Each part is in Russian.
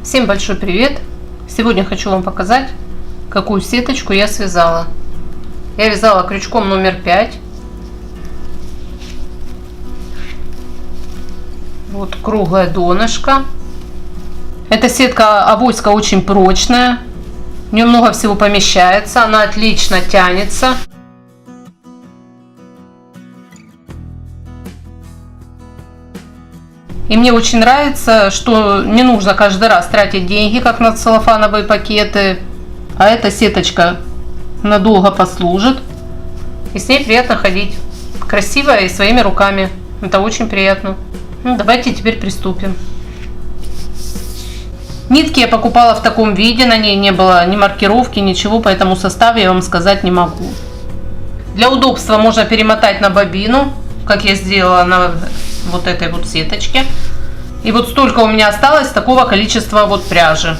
Всем большой привет! Сегодня хочу вам показать, какую сеточку я связала. Я вязала крючком номер 5. Вот круглое донышко. Эта сетка авоська очень прочная. В нее много всего помещается. Она отлично тянется. И мне очень нравится, что не нужно каждый раз тратить деньги, как на целлофановые пакеты. А эта сеточка надолго послужит. И с ней приятно ходить. Красивая и своими руками. Это очень приятно. Ну, давайте теперь приступим. Нитки я покупала в таком виде. На ней не было ни маркировки, ничего. Поэтому состав я вам сказать не могу. Для удобства можно перемотать на бобину, как я сделала на вот этой вот сеточке. И вот столько у меня осталось такого количества вот пряжи.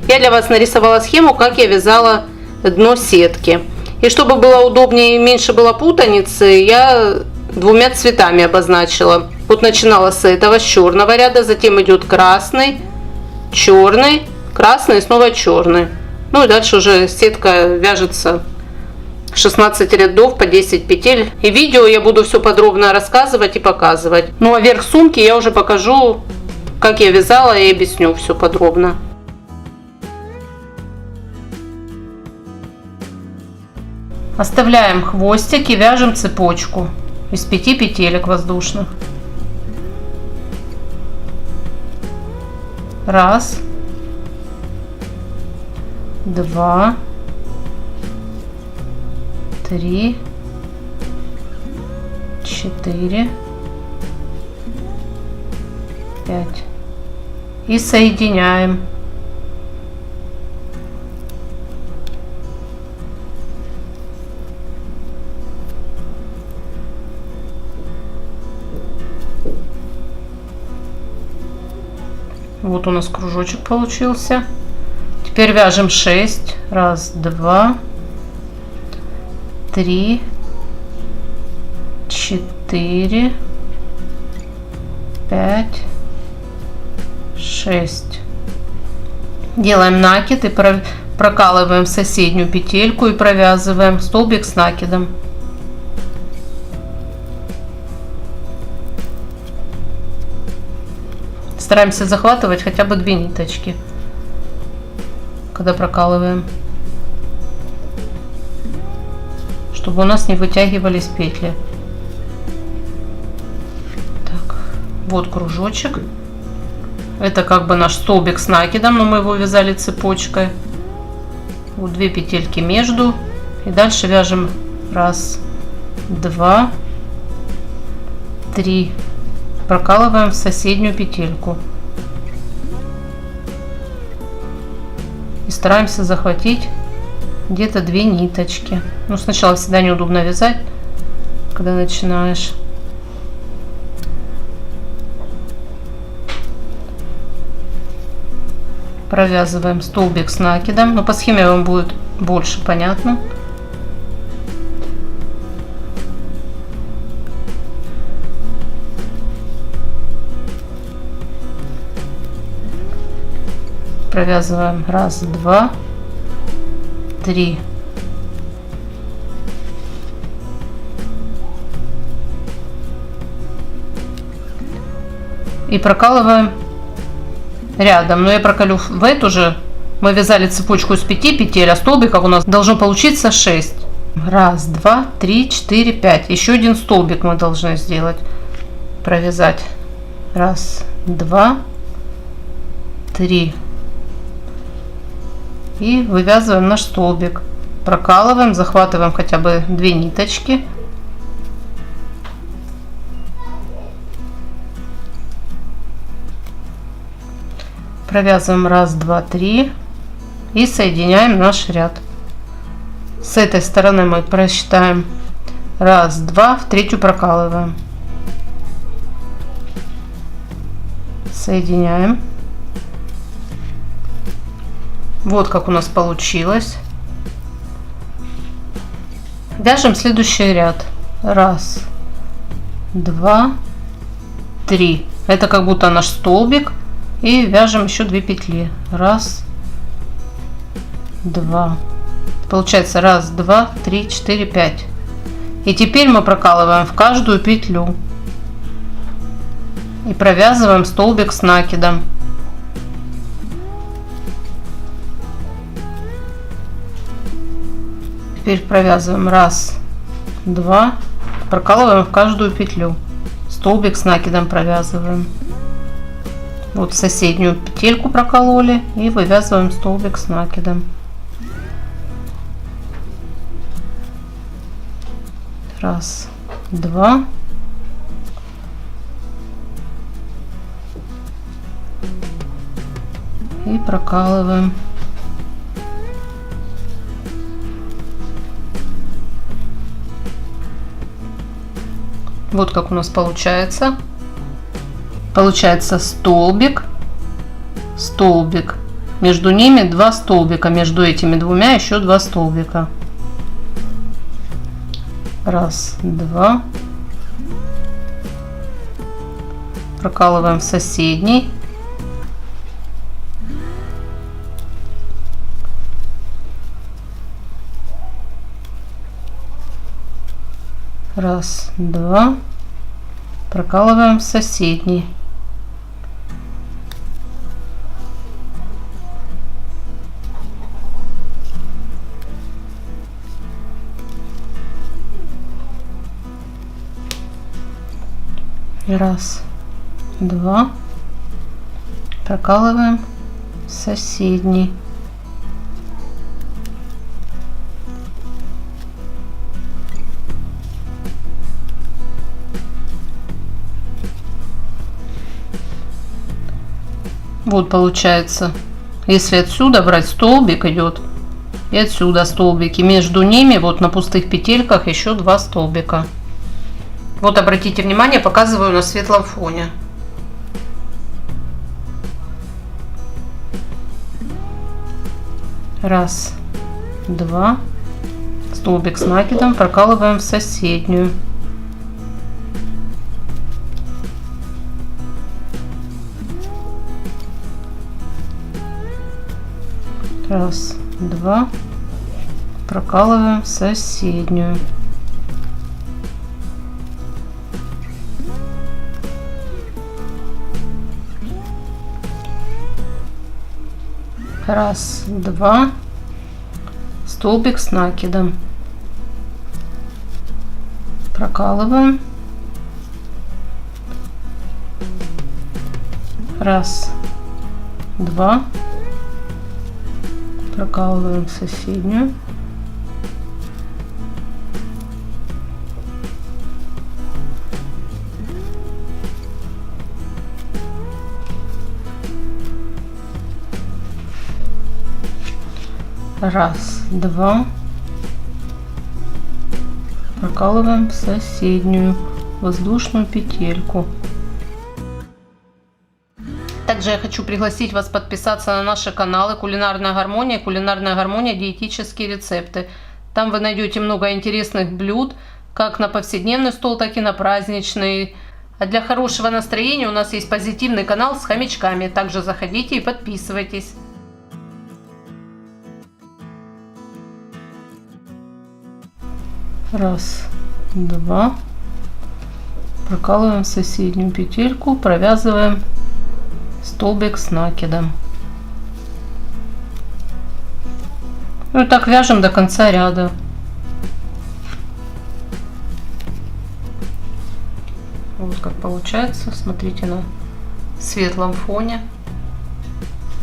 Я для вас нарисовала схему, как я вязала дно сетки. И чтобы было удобнее и меньше было путаницы, я двумя цветами обозначила. Вот начинала с этого, с черного ряда, затем идет красный, черный, красный и снова черный. Ну и дальше уже сетка вяжется 16 рядов по 10 петель. И видео я буду все подробно рассказывать и показывать. Ну а верх сумки я уже покажу, как я вязала, и объясню все подробно. Оставляем хвостик и вяжем цепочку из 5 петелек воздушных. Раз, два, 3, 4, 5 и соединяем. Вот у нас кружочек получился. Теперь вяжем 6. Раз, два, 3, 4, 5, 6. Делаем накид и прокалываем соседнюю петельку и провязываем столбик с накидом. Стараемся захватывать хотя бы 2 ниточки, когда прокалываем, чтобы у нас не вытягивались петли. Так, вот кружочек. Это как бы наш столбик с накидом, но мы его вязали цепочкой. Вот 2 петельки между. И дальше вяжем раз, два, 3. Прокалываем в соседнюю петельку. И стараемся захватить где-то 2 ниточки. Ну, сначала всегда неудобно вязать, когда начинаешь. Провязываем столбик с накидом. Но по схеме вам будет больше понятно. Провязываем раз, два, 3. И прокалываем рядом. Но я проколю в эту же. Мы вязали цепочку из 5 петель, а столбиков у нас должно получиться 6. Раз, два, 3, 4, 5. Еще один столбик мы должны сделать. Провязать. Раз, два, 3. И вывязываем наш столбик. Прокалываем, захватываем хотя бы 2 ниточки. Провязываем раз, два, 3 и соединяем наш ряд. С этой стороны мы просчитаем раз, два, в 3 прокалываем. Соединяем. Вот как у нас получилось. Вяжем следующий ряд. Раз, два, 3. Это как будто наш столбик. И вяжем еще 2 петли. 1, 2. Получается 1, 2, 3, 4, 5. И теперь мы прокалываем в каждую петлю. И провязываем столбик с накидом. Теперь провязываем 1, 2. Прокалываем в каждую петлю. Столбик с накидом провязываем. Вот соседнюю петельку прокололи и вывязываем столбик с накидом. 1, 2. И прокалываем. Вот как у нас получается. Получается столбик, столбик. Между ними 2 столбика. Между этими двумя еще 2 столбика. 1, 2. Прокалываем в соседний. Раз, 2. Прокалываем в соседний. Раз, 2. Прокалываем в соседний. Вот получается, если отсюда брать столбик идет, и отсюда столбики, между ними вот на пустых петельках еще 2 столбика. Вот обратите внимание, показываю на светлом фоне. Раз, 2. Столбик с накидом прокалываем в соседнюю. Раз, 2. Прокалываем в соседнюю. Раз, 2. Столбик с накидом. Прокалываем. Раз, 2. Прокалываем соседнюю. Раз, 2. Прокалываем в соседнюю воздушную петельку. Также я хочу пригласить вас подписаться на наши каналы Кулинарная гармония, диетические рецепты. Там вы найдете много интересных блюд, как на повседневный стол, так и на праздничный. А для хорошего настроения у нас есть позитивный канал с хомячками. Также заходите и подписывайтесь. Раз, 2. Прокалываем соседнюю петельку, провязываем столбик с накидом. Ну и так вяжем до конца ряда. Вот как получается. Смотрите на светлом фоне.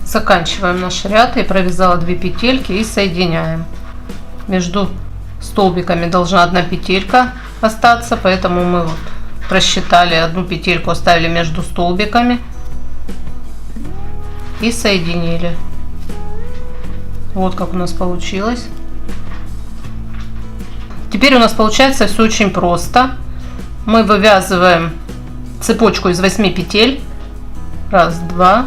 Заканчиваем наш ряд. Я провязала 2 петельки и соединяем. Между столбиками должна 1 петелька остаться, поэтому мы вот просчитали, 1 петельку оставили между столбиками и соединили. Вот как у нас получилось. Теперь у нас получается все очень просто. Мы вывязываем цепочку из 8 петель. 1, 2,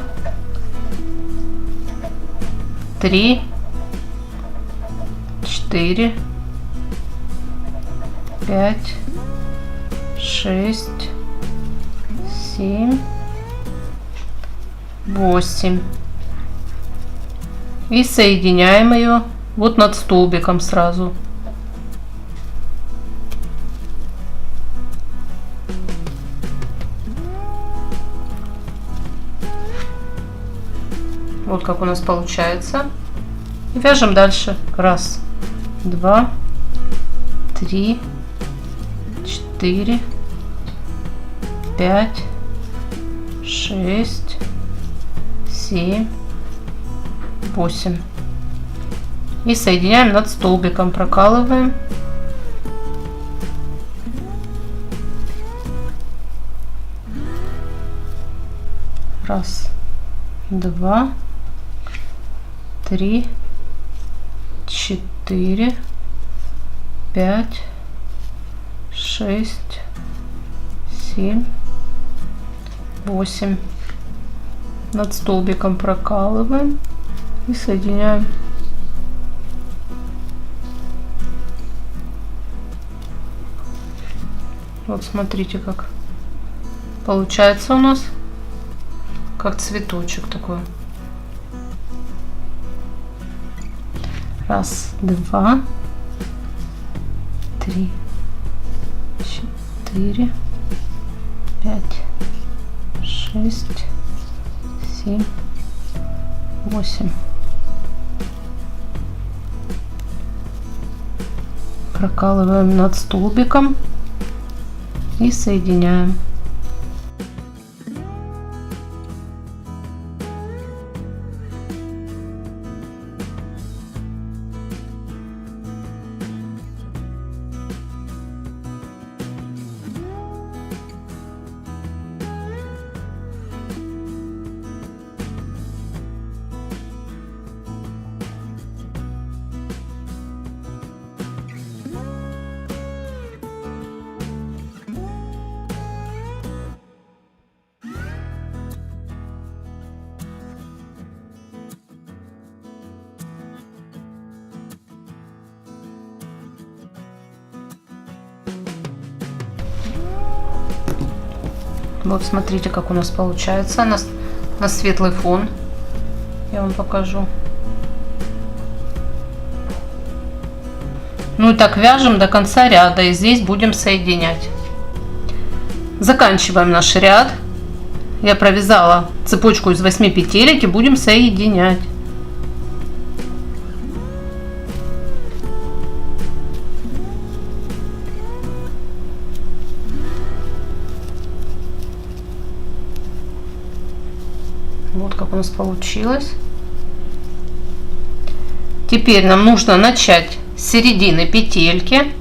3, 4, 5, 6, 7, 8. И соединяем ее вот над столбиком сразу. Вот как у нас получается. И вяжем дальше. 1, 2, 3, 4, 5, 6, 7, 8. И соединяем над столбиком, прокалываем. Раз, 2, 3, 4, 5, 6, 7, 8. Над столбиком прокалываем и соединяем. Вот смотрите, как получается у нас, как цветочек такой. 1, 2, 3, 4, 5, 6, 7, 8. Прокалываем над столбиком и соединяем. Вот смотрите, как у нас получается на светлый фон. Я вам покажу. Ну и так вяжем до конца ряда, и здесь будем соединять. Заканчиваем наш ряд. Я провязала цепочку из 8 петелек и будем соединять. Вот как у нас получилось. Теперь нам нужно начать с середины петельки.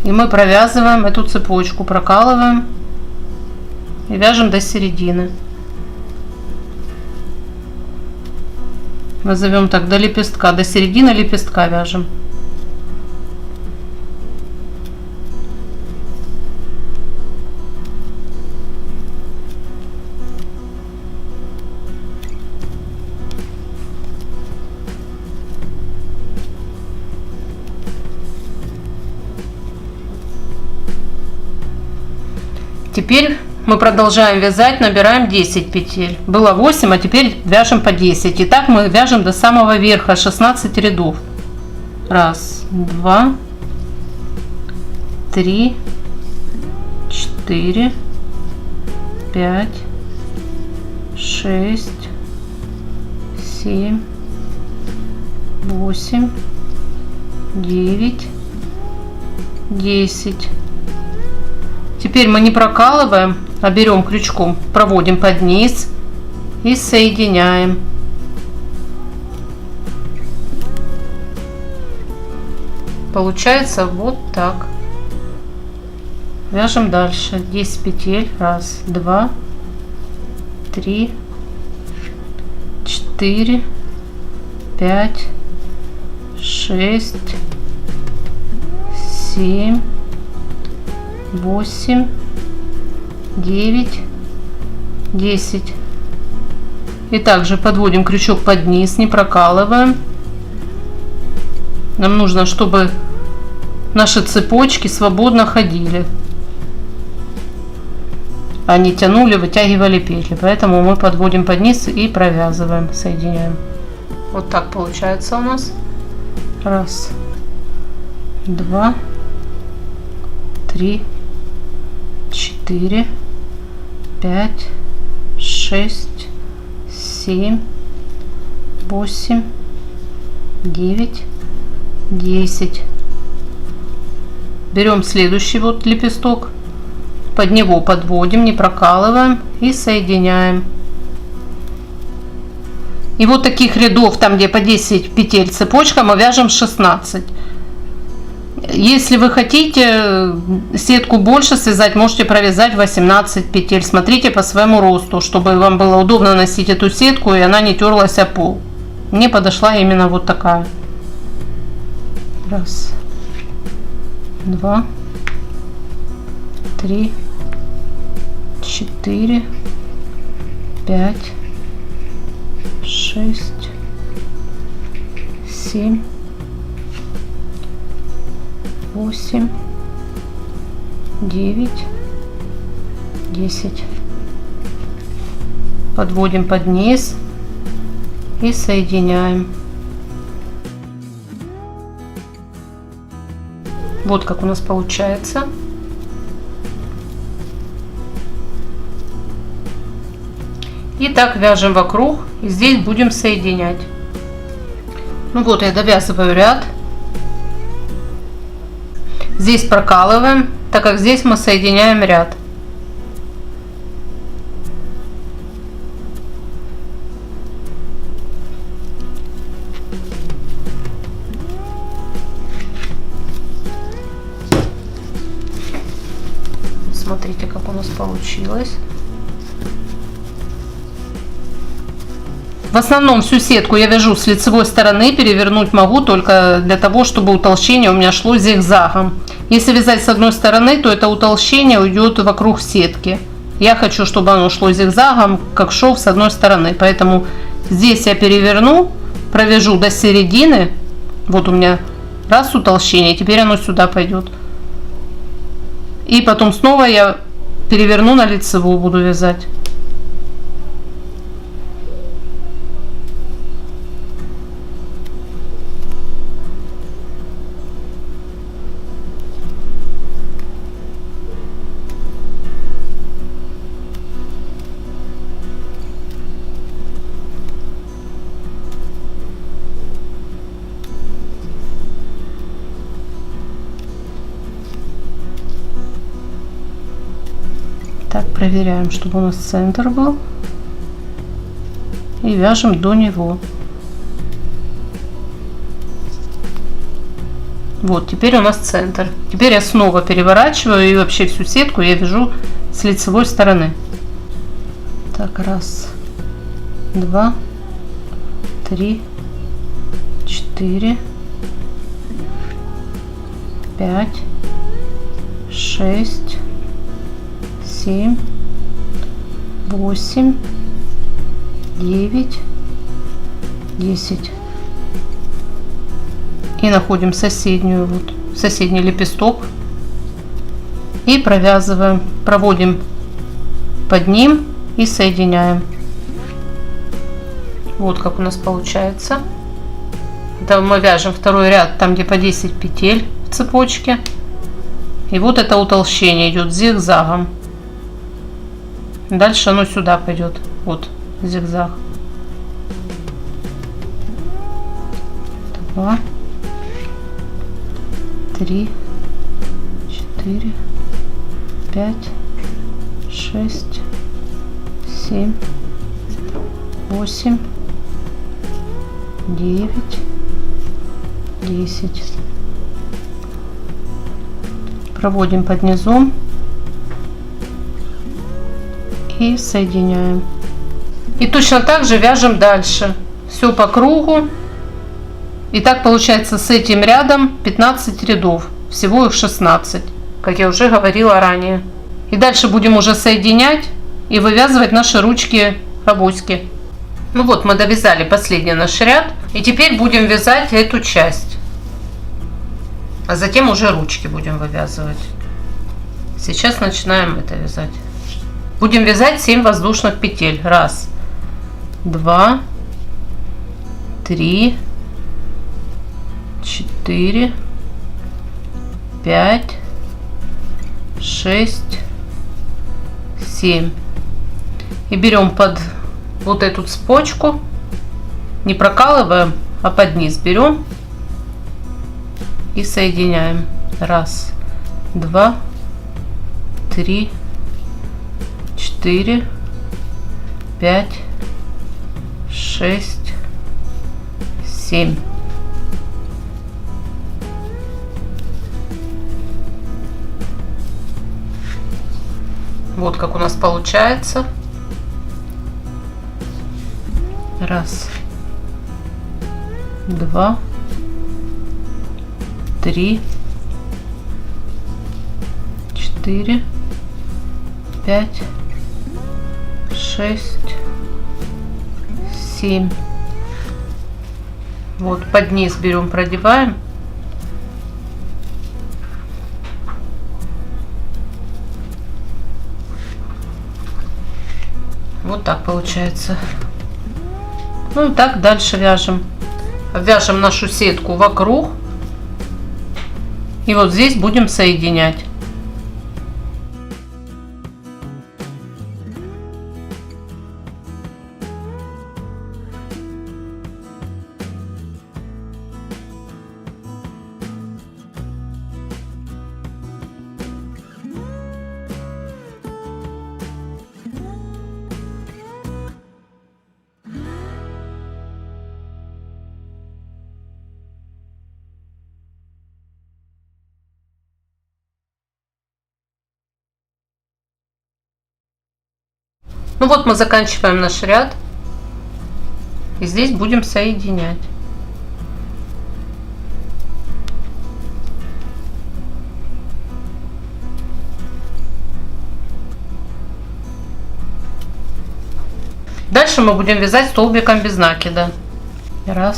И мы провязываем эту цепочку, прокалываем и вяжем до середины. Назовем так, до лепестка, до середины лепестка вяжем. Теперь мы продолжаем вязать, набираем 10 петель. Было 8, а теперь вяжем по 10. И так мы вяжем до самого верха, 16 рядов. 1, 2, 3, 4, 5, 6, 7, 8, 9, 10. Теперь мы не прокалываем, а берем крючком, проводим под низ и соединяем. Получается вот так. Вяжем дальше. 10 петель. 1, 2, 3, 4, 5, 6, 7, 8, 9, 10. И также подводим крючок под низ, не прокалываем. Нам нужно, чтобы наши цепочки свободно ходили. они тянули, вытягивали петли. Поэтому мы подводим под низ и провязываем, соединяем. Вот так получается у нас. Раз, два, три, 4, 5, 6, 7, 8, 9, 10. Берем следующий вот лепесток, под него подводим, не прокалываем и соединяем. И вот таких рядов, там где по 10 петель цепочка, мы вяжем 16. Если вы хотите сетку больше связать, можете провязать 18 петель. Смотрите по своему росту, чтобы вам было удобно носить эту сетку и она не терлась о пол. Мне подошла именно вот такая. Раз, два, три, 4, 5, 6, 7, 8, 9, 10. Подводим под низ и соединяем. Вот как у нас получается. И так вяжем вокруг, и здесь будем соединять. Ну вот, я довязываю ряд. Здесь прокалываем, так как здесь мы соединяем ряд. Смотрите, как у нас получилось. В основном всю сетку я вяжу с лицевой стороны, перевернуть могу только для того, чтобы утолщение у меня шло зигзагом. Если вязать с одной стороны, то это утолщение уйдет вокруг сетки. Я хочу, чтобы оно шло зигзагом, как шов с одной стороны. Поэтому здесь я переверну, провяжу до середины. Вот у меня раз утолщение, теперь оно сюда пойдет. И потом снова я переверну на лицевую, буду вязать. Так, проверяем, чтобы у нас центр был. И вяжем до него. Вот, теперь у нас центр. Теперь я снова переворачиваю и вообще всю сетку я вяжу с лицевой стороны. Так, раз, два, три, 4, 5, 6, 7, 8, 9, 10. И находим соседнюю, вот, соседний лепесток и провязываем, проводим под ним и соединяем. Вот как у нас получается. Это мы вяжем второй ряд, там где по 10 петель в цепочке. И вот это утолщение идет зигзагом. Дальше оно сюда пойдет. Вот зигзаг. 2, 3, 4, 5, 6, 7, 8, 9, 10. Проводим под низом и соединяем. И точно так же вяжем дальше. Все по кругу. И так получается с этим рядом 15 рядов. Всего их 16, как я уже говорила ранее. И дальше будем уже соединять и вывязывать наши ручки-авоськи. Ну вот, мы довязали последний наш ряд. И теперь будем вязать эту часть. А затем уже ручки будем вывязывать. Сейчас начинаем это вязать. Будем вязать 7 воздушных петель. 1, 2, 3, 4, 5, 6, 7. И берем под вот эту цепочку, не прокалываем, а под низ берем и соединяем. 1, 2, 3, 4, 5, 6, 7. Вот как у нас получается. 1, 2, 3, 4, 5, 6, 7. Вот под низ берем, продеваем. Вот так получается. Ну и так дальше вяжем. Вяжем нашу сетку вокруг. И вот здесь будем соединять. Ну вот мы заканчиваем наш ряд. И здесь будем соединять. Дальше мы будем вязать столбиком без накида. 1,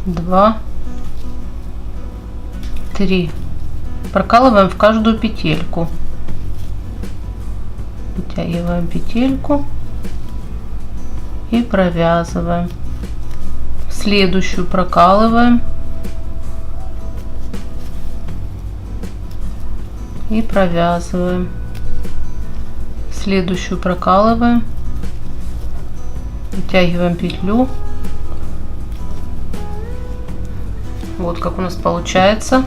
2, 3. Прокалываем в каждую петельку. Вытягиваем петельку и провязываем. Следующую прокалываем и провязываем. Следующую прокалываем, вытягиваем петлю. Вот как у нас получается.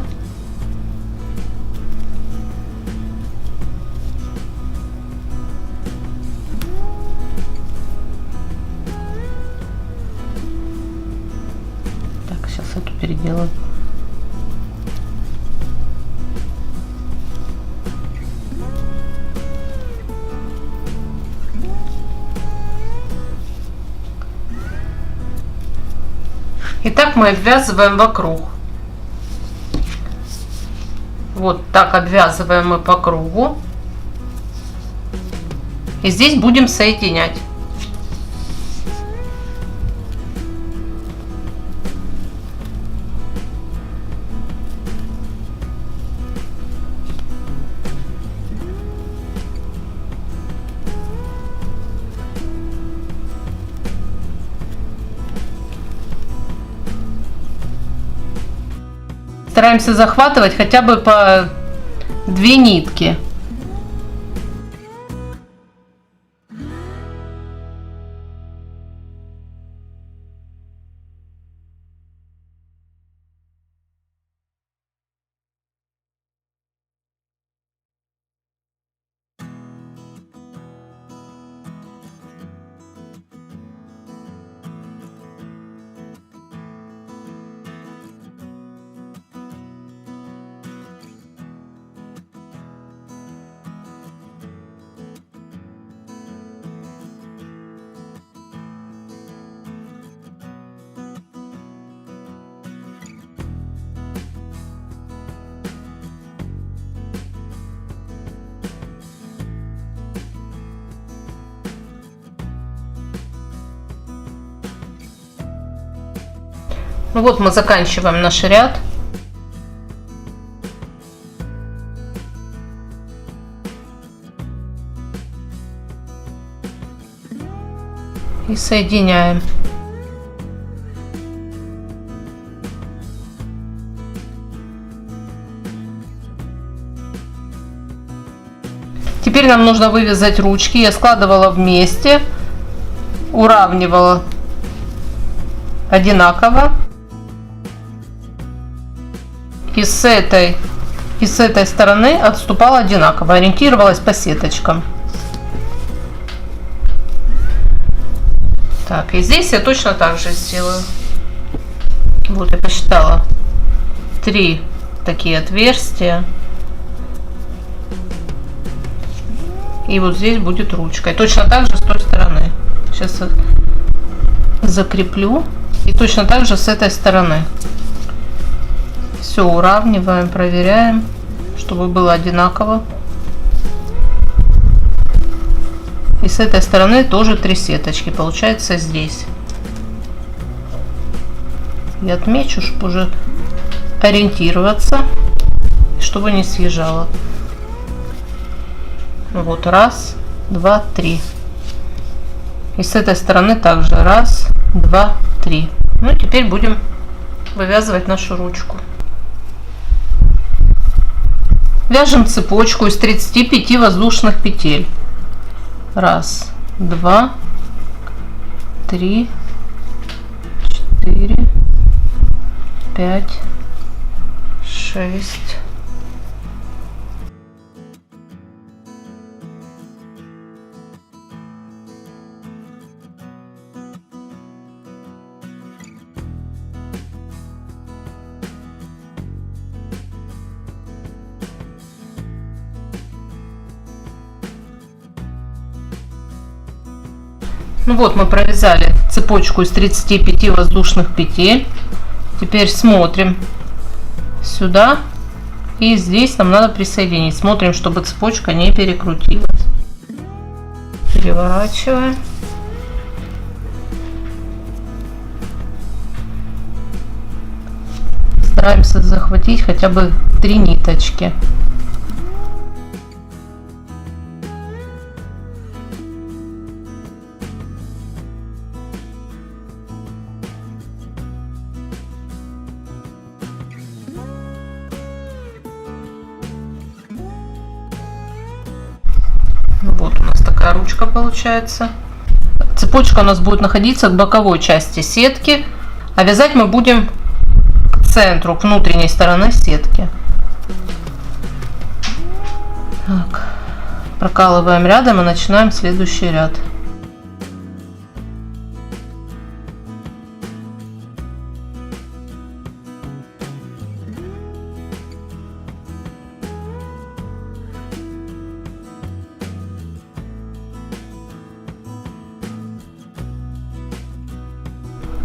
Эту переделаю. Итак, мы обвязываем вокруг. Вот так обвязываем мы по кругу. И здесь будем соединять. Стараемся захватывать хотя бы по 2 нитки. Ну вот мы заканчиваем наш ряд. И соединяем. Теперь нам нужно вывязать ручки. Я складывала вместе, уравнивала одинаково. И с этой стороны отступала одинаково, ориентировалась по сеточкам. Так, и здесь я точно так же сделаю. Вот я посчитала 3 такие отверстия. И вот здесь будет ручка. И точно так же с той стороны. Сейчас закреплю. И точно так же с этой стороны. Все уравниваем, проверяем, чтобы было одинаково. И с этой стороны тоже 3 сеточки. Получается здесь. Я отмечу, чтобы уже ориентироваться, чтобы не съезжало. Вот 1, 2, 3. И с этой стороны также 1, 2, 3. Ну и теперь будем вывязывать нашу ручку. Вяжем цепочку из 35 воздушных петель. 1, 2, 3, 4, 5, 6. Ну вот, мы провязали цепочку из 35 воздушных петель. Теперь смотрим сюда, и здесь нам надо присоединить. Смотрим, чтобы цепочка не перекрутилась. Переворачиваем. Стараемся захватить хотя бы 3 ниточки. Вот у нас такая ручка получается. Цепочка у нас будет находиться к боковой части сетки, а вязать мы будем к центру, к внутренней стороны сетки. Так, прокалываем рядом и начинаем следующий ряд.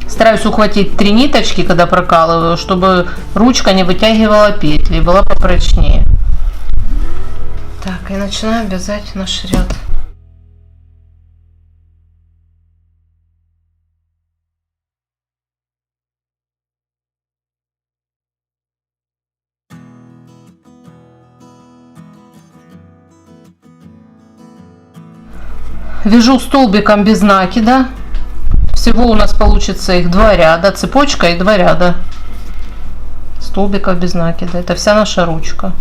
Стараюсь ухватить 3 ниточки, когда прокалываю, чтобы ручка не вытягивала петли, была попрочнее. Так, и начинаем вязать наш ряд. Вяжу столбиком без накида. Всего у нас получится их 2 ряда, цепочка и 2 ряда столбиков без накида. Это вся наша ручка.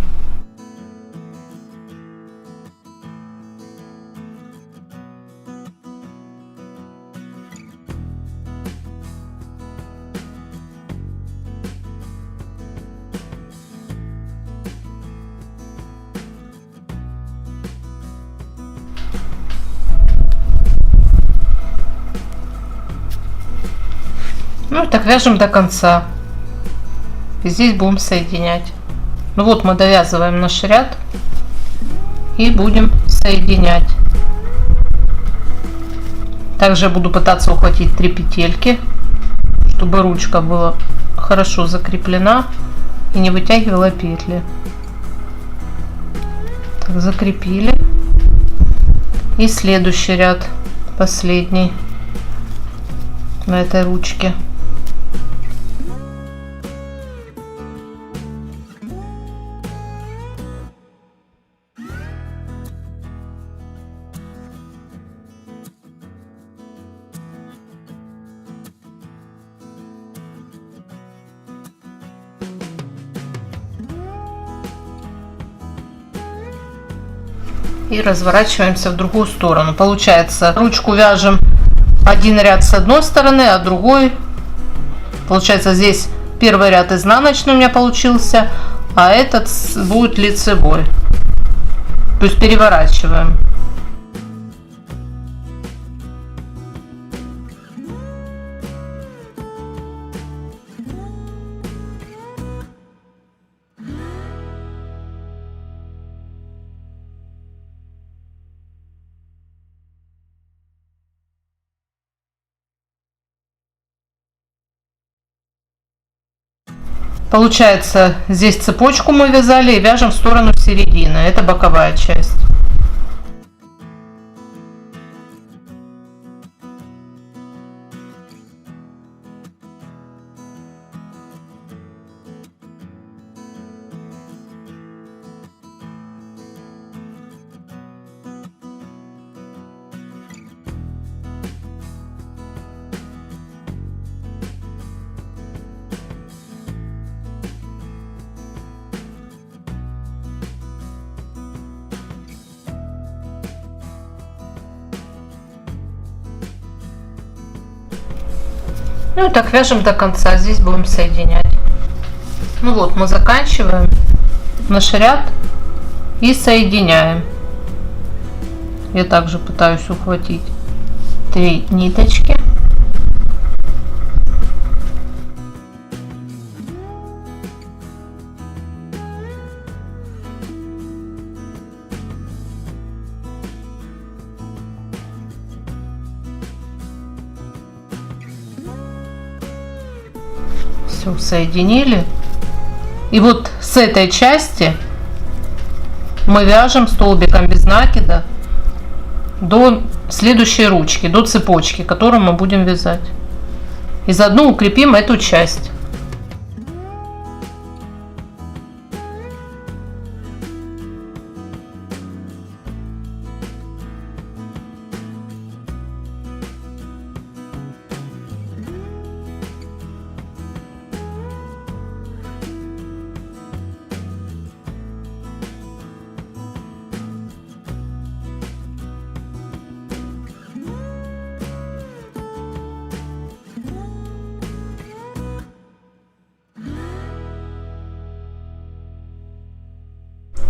Ну, так вяжем до конца. И здесь будем соединять. Ну вот мы довязываем наш ряд и будем соединять. Также я буду пытаться ухватить 3 петельки, чтобы ручка была хорошо закреплена и не вытягивала петли. Так, закрепили. И следующий ряд, последний на этой ручке. И разворачиваемся в другую сторону. Получается, ручку вяжем один ряд с одной стороны, а другой, получается, здесь первый ряд изнаночный у меня получился, а этот будет лицевой. То есть переворачиваем. Получается, здесь цепочку мы вязали и вяжем в сторону середины. Это боковая часть. Ну и так вяжем до конца. Здесь будем соединять. Ну вот, мы заканчиваем наш ряд и соединяем. Я также пытаюсь ухватить 3 ниточки. Все, соединили. И вот с этой части мы вяжем столбиком без накида до следующей ручки, до цепочки, которую мы будем вязать. И заодно укрепим эту часть.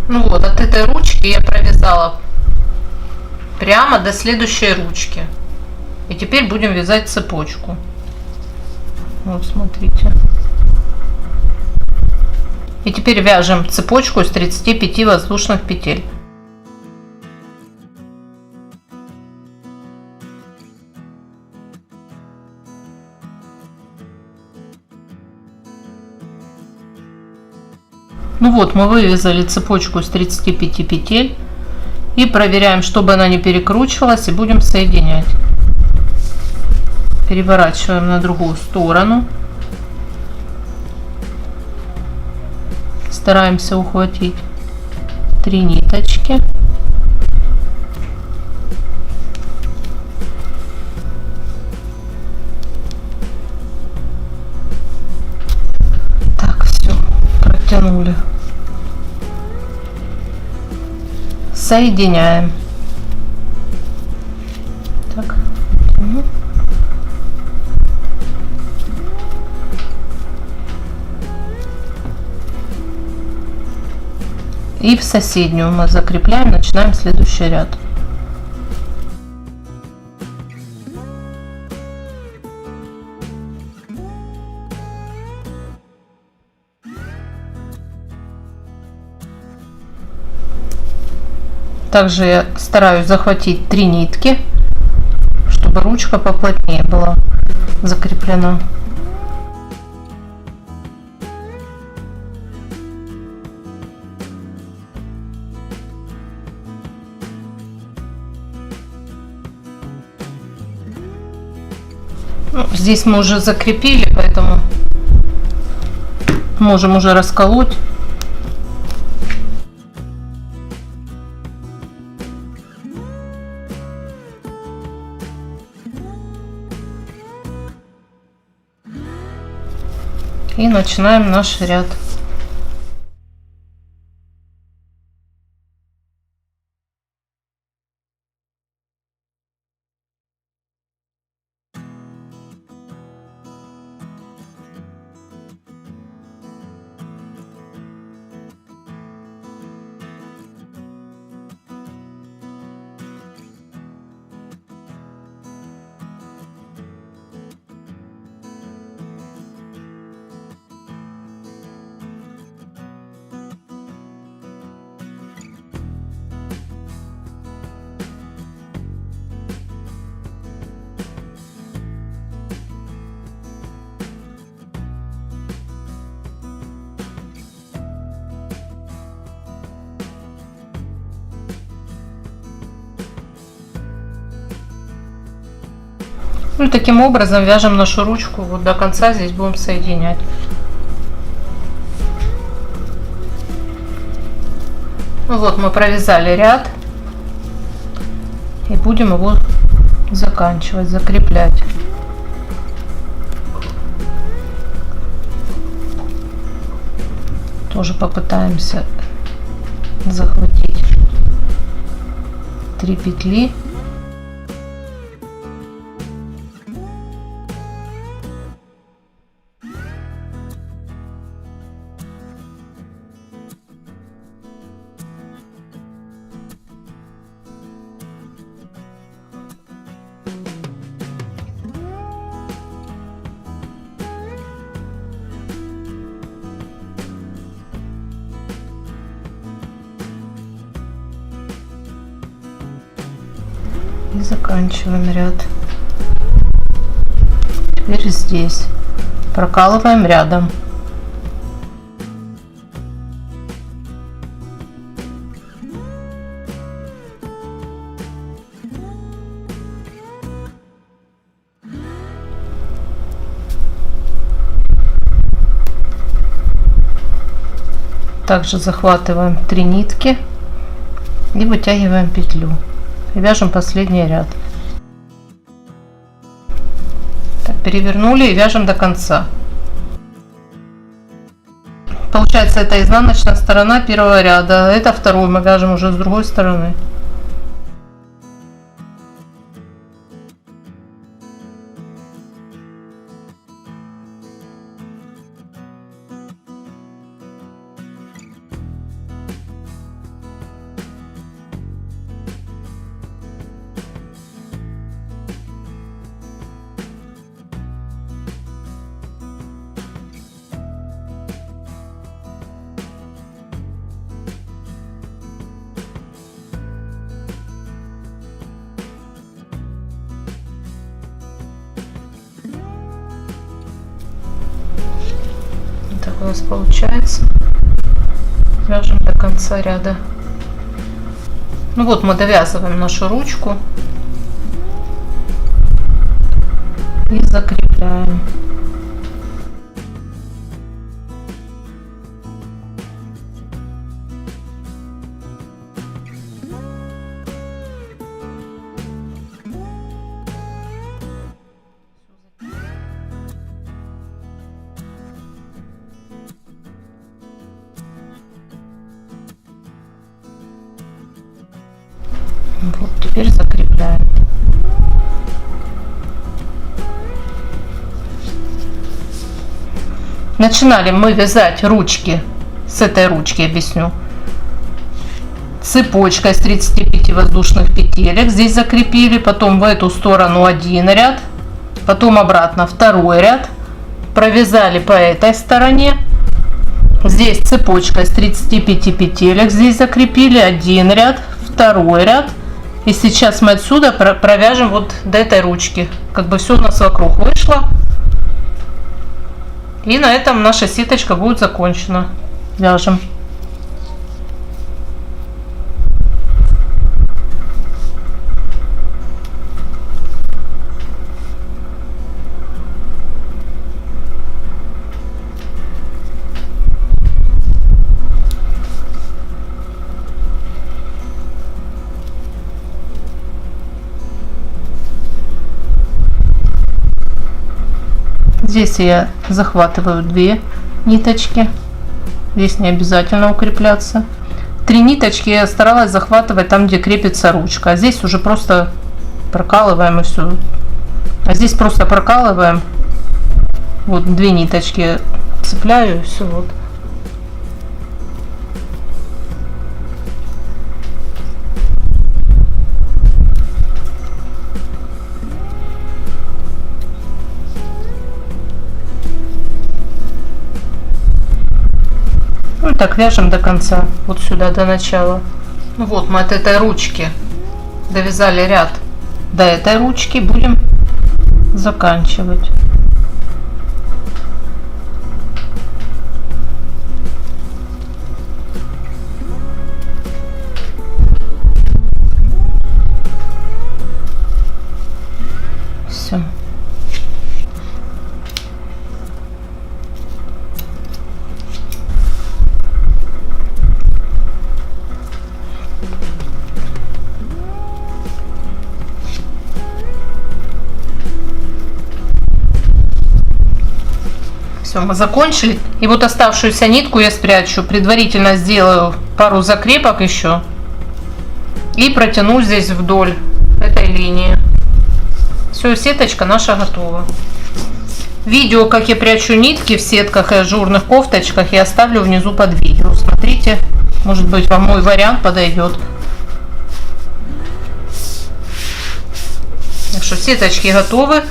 Ну вот, от этой ручки я провязала прямо до следующей ручки. И теперь будем вязать цепочку. Вот, смотрите. И теперь вяжем цепочку из 35 воздушных петель. Ну вот, мы вывязали цепочку из 35 петель и проверяем, чтобы она не перекручивалась, и будем соединять. Переворачиваем на другую сторону. Стараемся ухватить 3 ниточки. Так, все, протянули. Соединяем. Так. И в соседнюю мы закрепляем, начинаем следующий ряд. Также я стараюсь захватить 3 нитки, чтобы ручка поплотнее была закреплена. Ну, здесь мы уже закрепили, поэтому можем уже расколоть. И начинаем наш ряд. Ну и таким образом вяжем нашу ручку вот до конца, здесь будем соединять. Ну вот мы провязали ряд и будем его заканчивать, закреплять. Тоже попытаемся захватить 3 петли. И заканчиваем ряд. Теперь здесь прокалываем рядом. Также захватываем 3 нитки и вытягиваем петлю. И вяжем последний ряд. Так, перевернули и вяжем до конца. Получается, это изнаночная сторона первого ряда, это второй мы вяжем уже с другой стороны. Так у нас получается. Вяжем до конца ряда. Ну вот мы довязываем нашу ручку и закрепляем. Вот, теперь закрепляем. Начинали мы вязать ручки, с этой ручки объясню, цепочкой с 35 воздушных петелек. Здесь закрепили, потом в эту сторону один ряд, потом обратно второй ряд, провязали по этой стороне. Здесь цепочкой с 35 петелек, здесь закрепили один ряд, второй ряд. И сейчас мы отсюда провяжем вот до этой ручки. Как бы все у нас вокруг вышло. И на этом наша сеточка будет закончена. Вяжем. Здесь я захватываю 2 ниточки. Здесь не обязательно укрепляться. 3 ниточки я старалась захватывать там, где крепится ручка. А здесь уже просто прокалываем и все. А здесь просто прокалываем. Вот 2 ниточки цепляю и все. Вот. Ну, так вяжем до конца, вот сюда, до начала. Ну, вот мы от этой ручки довязали ряд до этой ручки, будем заканчивать. Все. Все, мы закончили. И вот оставшуюся нитку я спрячу. Предварительно сделаю пару закрепок еще. И протяну здесь вдоль этой линии. Все, сеточка наша готова. Видео, как я прячу нитки в сетках и ажурных кофточках, я оставлю внизу под видео. Смотрите, может быть, вам мой вариант подойдет. Так что сеточки готовы.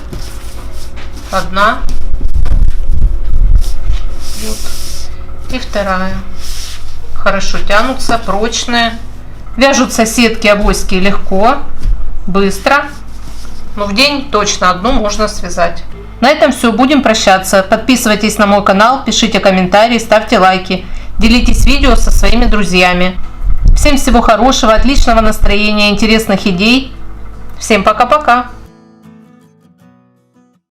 Одна. Вот. И вторая. Хорошо тянутся, прочные. Вяжутся сетки авоськие легко, быстро. Но в день точно одну можно связать. На этом все, будем прощаться. Подписывайтесь на мой канал, пишите комментарии, ставьте лайки. Делитесь видео со своими друзьями. Всем всего хорошего, отличного настроения, интересных идей. Всем пока-пока.